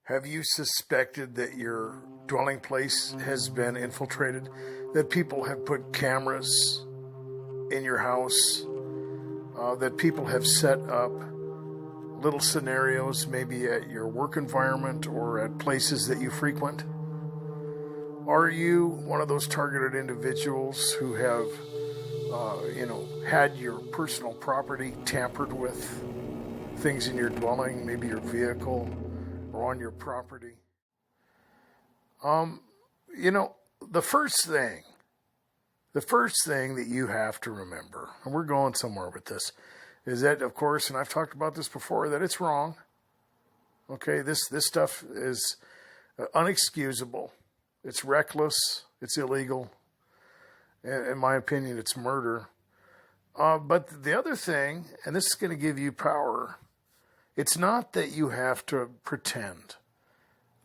Have you suspected that your dwelling place has been infiltrated? That people have put cameras in your house? That people have set up little scenarios, maybe at your work environment or at places that you frequent? Are you one of those targeted individuals who have, had your personal property tampered with? Things in your dwelling, maybe your vehicle or on your property? The first thing that you have to remember, and we're going somewhere with this, is that, of course, and I've talked about this before, that it's wrong. Okay, this stuff is unexcusable. It's reckless. It's illegal. In my opinion, it's murder. But the other thing, and this is going to give you power, it's not that you have to pretend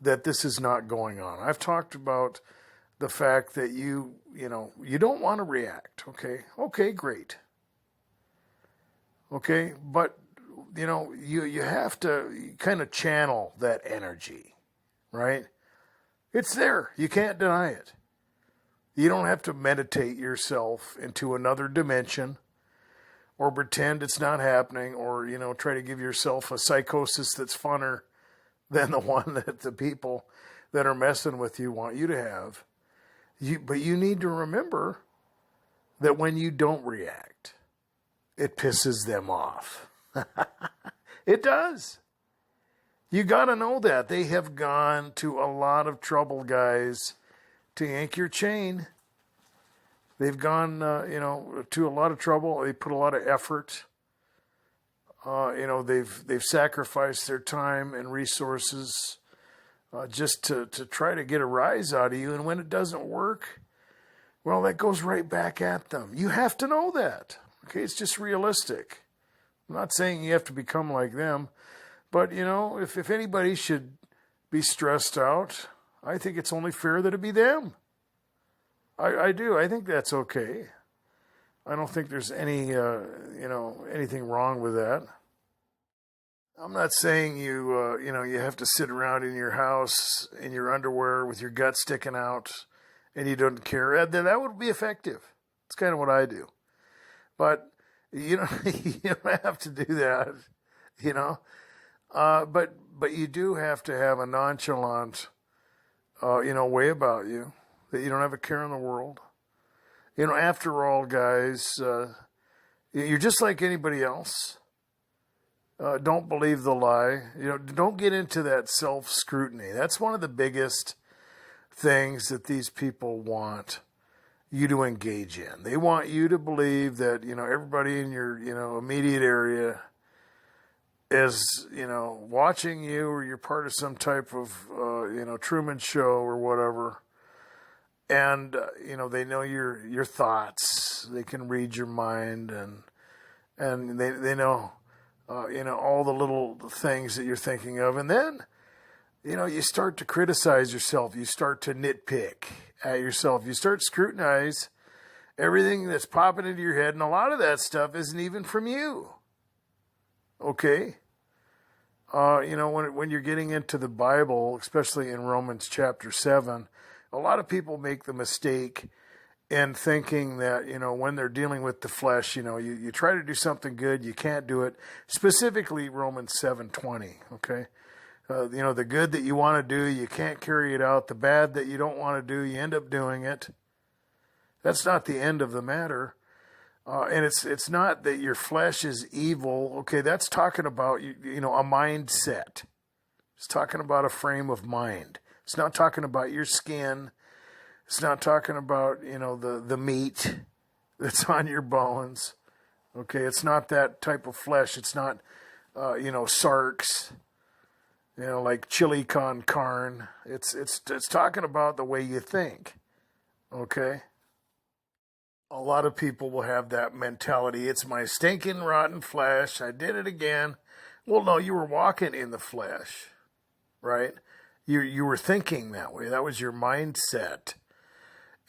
that this is not going on. I've talked about the fact that you don't want to react. Okay, great. Okay, but you have to kind of channel that energy, right? It's there. You can't deny it. You don't have to meditate yourself into another dimension or pretend it's not happening, or try to give yourself a psychosis that's funner than the one that the people that are messing with you want you to have. But you need to remember that when you don't react, it pisses them off. It does. You got to know that. They have gone to a lot of trouble, guys, to yank your chain. They've gone, to a lot of trouble. They put a lot of effort. They've sacrificed their time and resources just to try to get a rise out of you. And when it doesn't work, well, that goes right back at them. You have to know that. Okay, it's just realistic. I'm not saying you have to become like them, but if anybody should be stressed out, I think it's only fair that it be them. I do. I think that's okay. I don't think there's anything wrong with that. I'm not saying you have to sit around in your house in your underwear with your gut sticking out and you don't care. That would be effective. It's kind of what I do. But you don't have to do that, But you do have to have a nonchalant, way about you, that you don't have a care in the world. After all, guys, you're just like anybody else. Don't believe the lie. Don't get into that self-scrutiny. That's one of the biggest things that these people want you to engage in. They want you to believe that, everybody in your, immediate area is, watching you, or you're part of some type of, Truman Show or whatever. And, they know your thoughts. They can read your mind, and they know, all the little things that you're thinking of. And then, you start to criticize yourself. You start to nitpick at yourself. You start to scrutinize everything that's popping into your head. And a lot of that stuff isn't even from you. Okay? When you're getting into the Bible, especially in Romans chapter 7, a lot of people make the mistake in thinking that, when they're dealing with the flesh, you try to do something good, you can't do it. Specifically Romans 7:20, okay? The good that you want to do, you can't carry it out. The bad that you don't want to do, you end up doing it. That's not the end of the matter. And it's not that your flesh is evil. Okay, that's talking about, a mindset. It's talking about a frame of mind. It's not talking about your skin. It's not talking about, the meat that's on your bones. Okay, it's not that type of flesh. It's not, sarks. Like chili con carne. It's talking about the way you think. Okay? A lot of people will have that mentality. It's my stinking rotten flesh. I did it again. Well, no, you were walking in the flesh, right? You were thinking that way. That was your mindset.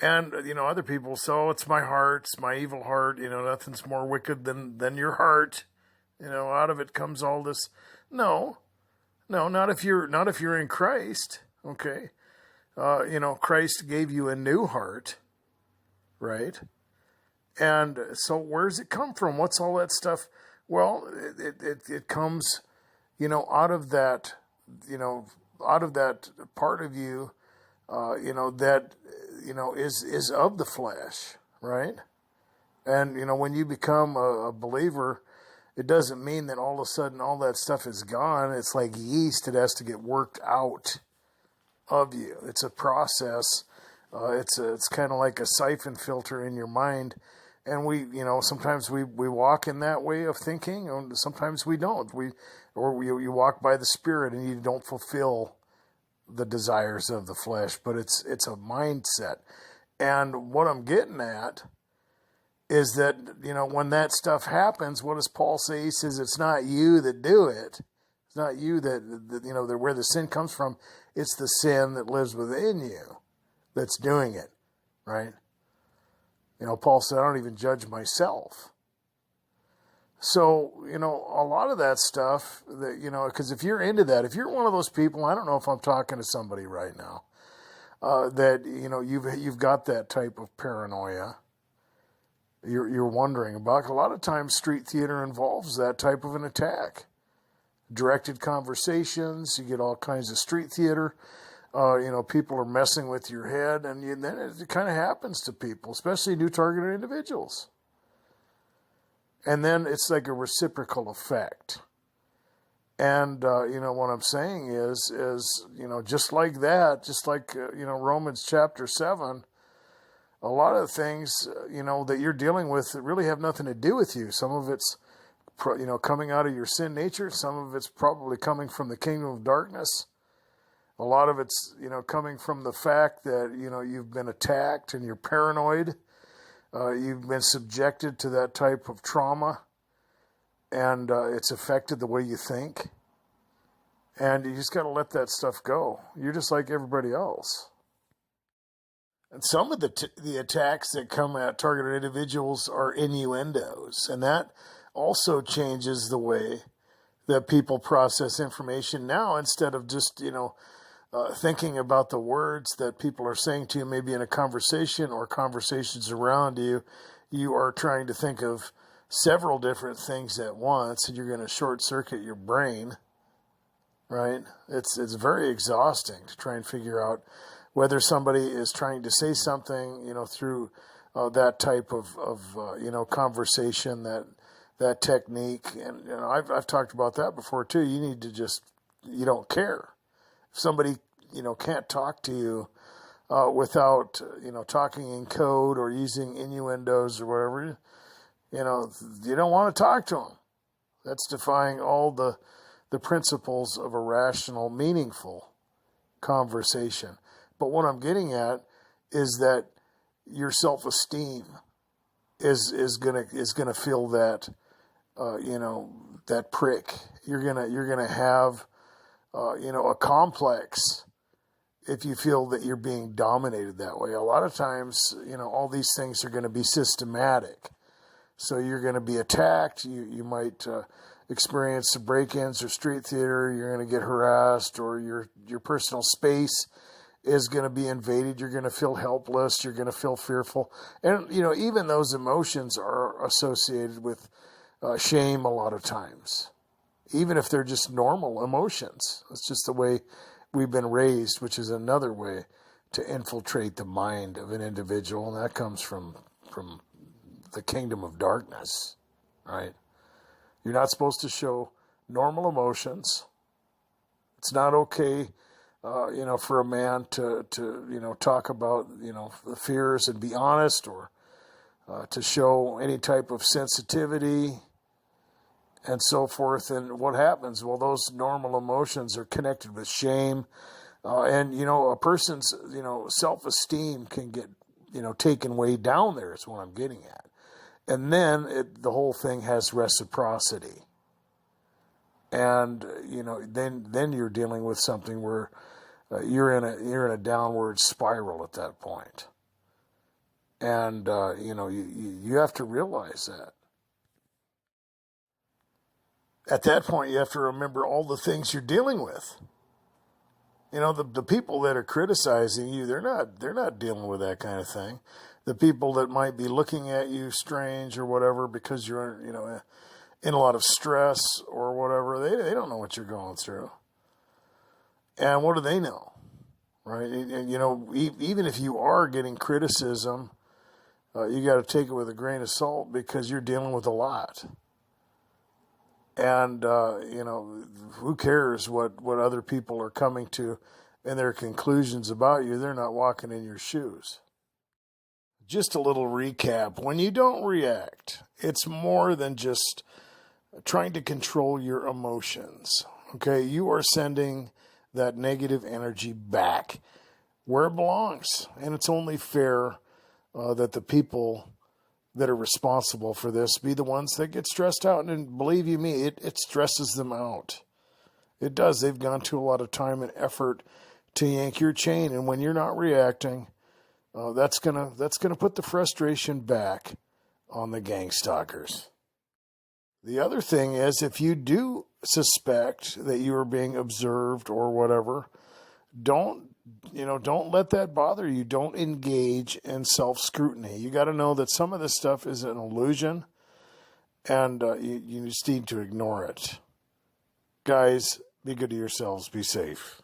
And, other people say, oh, it's my heart. It's my evil heart. Nothing's more wicked than your heart. Out of it comes all this. No. No, not if you're in Christ. Okay. Christ gave you a new heart, right? And so where does it come from? What's all that stuff? Well, it comes, out of that, out of that part of you, that, is of the flesh, right? And, when you become a believer, it doesn't mean that all of a sudden all that stuff is gone. It's like yeast. It has to get worked out of you. It's a process. It's kind of like a siphon filter in your mind. And sometimes we walk in that way of thinking, and sometimes we don't. You walk by the Spirit and you don't fulfill the desires of the flesh, but it's a mindset. And what I'm getting at is that, when that stuff happens, what does Paul say? He says, it's not you that do it. It's not you that where the sin comes from. It's the sin that lives within you that's doing it, right? Paul said, I don't even judge myself. So, a lot of that stuff that, because if you're into that, if you're one of those people, I don't know if I'm talking to somebody right now, that, you've got that type of paranoia you're wondering about. A lot of times street theater involves that type of an attack. Directed conversations, you get all kinds of street theater. People are messing with your head, and then it kind of happens to people, especially new targeted individuals. And then it's like a reciprocal effect. And, what I'm saying is, just like that, just like, Romans chapter 7, a lot of things, that you're dealing with that really have nothing to do with you. Some of it's, coming out of your sin nature. Some of it's probably coming from the kingdom of darkness. A lot of it's, coming from the fact that, you've been attacked and you're paranoid. You've been subjected to that type of trauma, and it's affected the way you think. And you just got to let that stuff go. You're just like everybody else. And some of the attacks that come at targeted individuals are innuendos, and that also changes the way that people process information now. Instead of just, thinking about the words that people are saying to you, maybe in a conversation or conversations around you, you are trying to think of several different things at once, and you're going to short circuit your brain, right? It's very exhausting to try and figure out whether somebody is trying to say something, through that type of conversation, that technique. And, I've talked about that before too. You need to you don't care. If somebody, can't talk to you without, talking in code or using innuendos or whatever, you don't want to talk to them. That's defying all the principles of a rational, meaningful conversation. But what I'm getting at is that your self-esteem is gonna feel that, that prick. You're gonna have, a complex if you feel that you're being dominated that way. A lot of times, all these things are going to be systematic. So you're going to be attacked. You might experience the break-ins or street theater. You're going to get harassed, or your personal space is going to be invaded. You're going to feel helpless. You're going to feel fearful. And, even those emotions are associated with shame a lot of times, even if they're just normal emotions. It's just the way we've been raised, which is another way to infiltrate the mind of an individual, and that comes from the kingdom of darkness, right? You're not supposed to show normal emotions. It's not okay, for a man to talk about, the fears and be honest, or to show any type of sensitivity and so forth. And what happens? Well, those normal emotions are connected with shame. And, a person's, self-esteem can get, taken way down there is what I'm getting at. And then the whole thing has reciprocity. And, then you're dealing with something where you're in a downward spiral at that point. And, you have to realize that. At that point, you have to remember all the things you're dealing with. You know, the people that are criticizing you, they're not dealing with that kind of thing. The people that might be looking at you strange or whatever because you're, you know, in a lot of stress or whatever, they don't know what you're going through. And what do they know, right? And, you know, even if you are getting criticism, you got to take it with a grain of salt because you're dealing with a lot. And, you know, who cares what other people are coming to and their conclusions about you? They're not walking in your shoes. Just a little recap. When you don't react, it's more than just trying to control your emotions. Okay, you are sending that negative energy back where it belongs. And it's only fair that the people that are responsible for this be the ones that get stressed out. And believe you me, it stresses them out. It does. They've gone to a lot of time and effort to yank your chain. And when you're not reacting, that's gonna put the frustration back on the gang stalkers. The other thing is, if you do suspect that you are being observed or whatever, don't let that bother you. Don't engage in self-scrutiny. You got to know that some of this stuff is an illusion, and you just need to ignore it. Guys, be good to yourselves. Be safe.